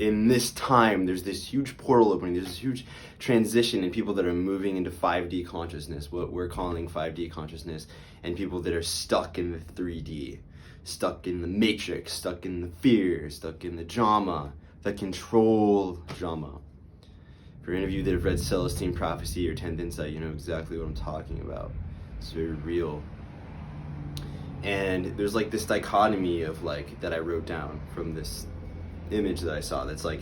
in this time, there's this huge portal opening, there's this huge transition in people that are moving into 5D consciousness, what we're calling 5D consciousness, and people that are stuck in the 3D, stuck in the matrix, stuck in the fear, stuck in the drama, the control drama. For any of you that have read Celestine Prophecy or 10th Insight, you know exactly what I'm talking about. It's very real. And there's like this dichotomy of like, that I wrote down from this image that I saw, that's like,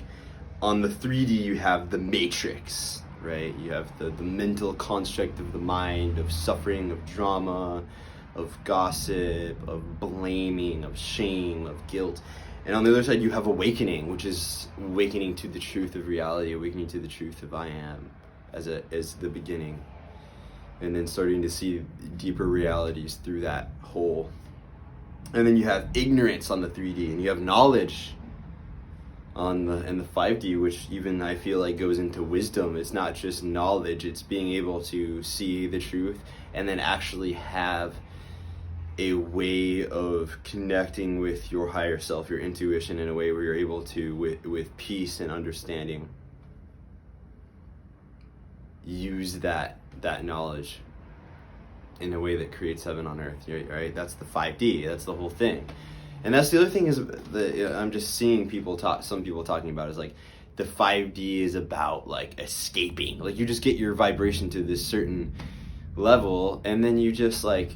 on the 3D you have the matrix, right? You have the mental construct of the mind, of suffering, of drama, of gossip, of blaming, of shame, of guilt. And on the other side you have awakening, which is awakening to the truth of reality, awakening to the truth of I am as the beginning. And then starting to see deeper realities through that whole. And then you have ignorance on the 3D, and you have knowledge on the 5D, which even I feel like goes into wisdom. It's not just knowledge, it's being able to see the truth and then actually have a way of connecting with your higher self, your intuition, in a way where you're able to, with peace and understanding, use that knowledge in a way that creates heaven on earth, right? That's the 5D, that's the whole thing. And that's the other thing, is I'm just seeing some people talking about, is like, the 5D is about like escaping. Like, you just get your vibration to this certain level, and then you just like,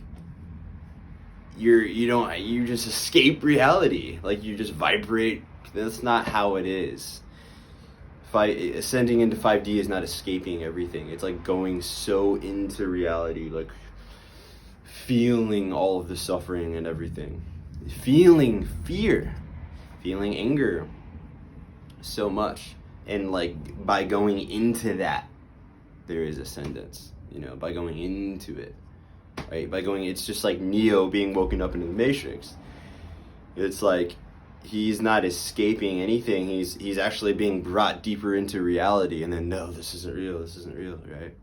you just escape reality. Like, you just vibrate. That's not how it is. Ascending into 5D is not escaping everything. It's like going so into reality, like feeling all of the suffering and everything. Feeling fear, feeling anger so much. And like, by going into that, there is ascendance, by going into it, right? It's just like Neo being woken up into the Matrix. It's like, he's not escaping anything. He's actually being brought deeper into reality, and then, no, this isn't real, right?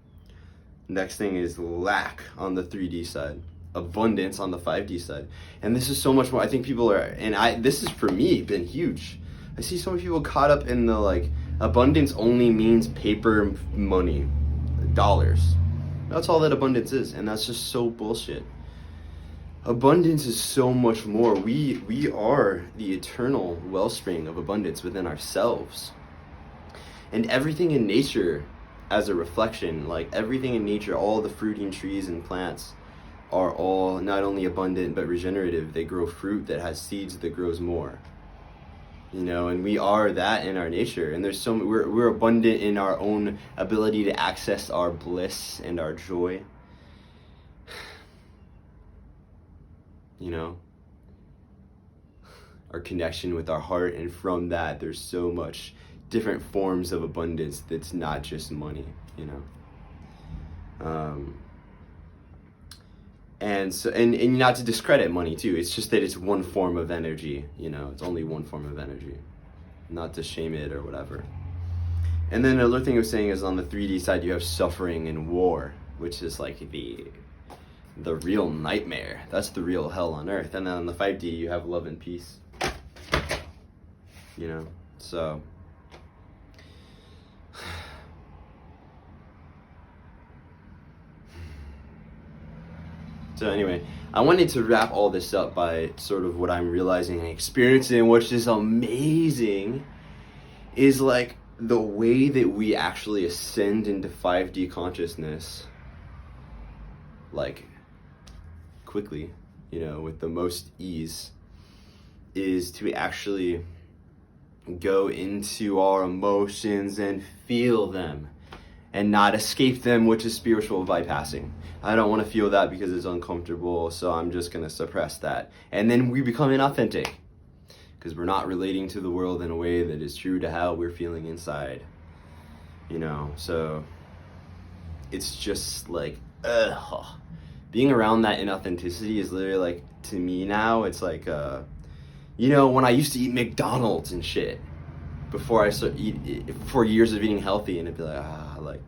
Next thing is lack on the 3D side, abundance on the 5D side. And this is so much more. I think people are, this is for me been huge. I see so many people caught up in the like, abundance only means paper money, dollars. That's all that abundance is, and that's just so bullshit. Abundance is so much more. We are the eternal wellspring of abundance within ourselves. And everything in nature as a reflection, like everything in nature, all the fruiting trees and plants are all not only abundant but regenerative. They grow fruit that has seeds that grows more. And we are that in our nature. And there's we're abundant in our own ability to access our bliss and our joy. Our connection with our heart, and from that there's so much different forms of abundance that's not just money, and so and not to discredit money too, it's just that it's one form of energy, it's only one form of energy, not to shame it or whatever. And then another thing I was saying is, on the 3D side you have suffering and war, which is like the real nightmare. That's the real hell on earth. And then on the 5D you have love and peace. So anyway, I wanted to wrap all this up by sort of what I'm realizing and experiencing, which is amazing, is like the way that we actually ascend into 5D consciousness, like quickly, with the most ease, is to actually go into our emotions and feel them and not escape them, which is spiritual bypassing. I don't want to feel that because it's uncomfortable, so I'm just going to suppress that. And then we become inauthentic because we're not relating to the world in a way that is true to how we're feeling inside. So it's just like, being around that inauthenticity is literally like, to me now, it's like, when I used to eat McDonald's and shit, before years of eating healthy, and it'd be like,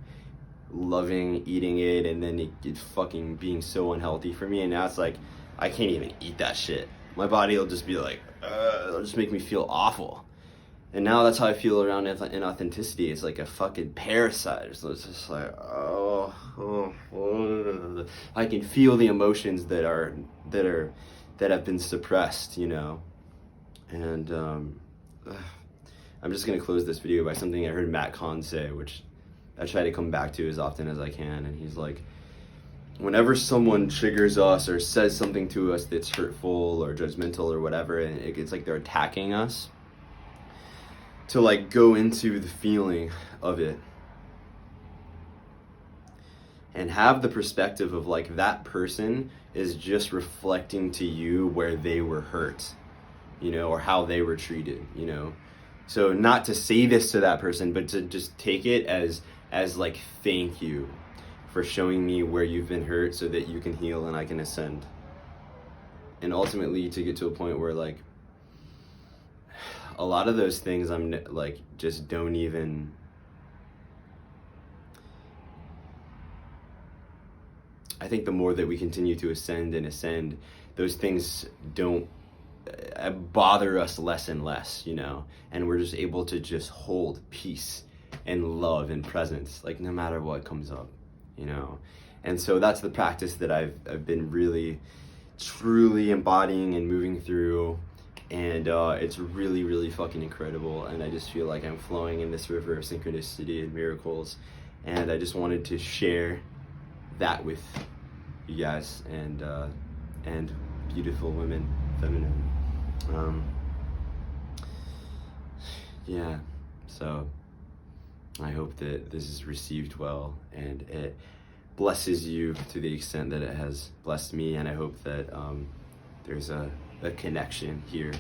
loving eating it, and then it fucking being so unhealthy for me, and now it's like, I can't even eat that shit. My body will just be like, it'll just make me feel awful. And now that's how I feel around inauthenticity. It's like a fucking parasite. So it's just like, I can feel the emotions that have been suppressed, you know. And I'm just gonna close this video by something I heard Matt Kahn say, which I try to come back to as often as I can. And he's like, whenever someone triggers us or says something to us that's hurtful or judgmental or whatever, and it's like they're attacking us, to like go into the feeling of it and have the perspective of like that person is just reflecting to you where they were hurt, you know, or how they were treated, you know. So not to say this to that person, but to just take it as like, thank you for showing me where you've been hurt so that you can heal and I can ascend. And ultimately to get to a point where like a lot of those things I'm like just don't even, I think the more that we continue to ascend, those things don't bother us less and less, you know, and we're just able to just hold peace and love and presence, like no matter what comes up, you know. And so that's the practice that I've been really truly embodying and moving through. And it's really, really fucking incredible. And I just feel like I'm flowing in this river of synchronicity and miracles. And I just wanted to share that with you guys and beautiful women, feminine. Yeah, so I hope that this is received well and it blesses you to the extent that it has blessed me. And I hope that there's a connection here,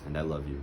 and I love you.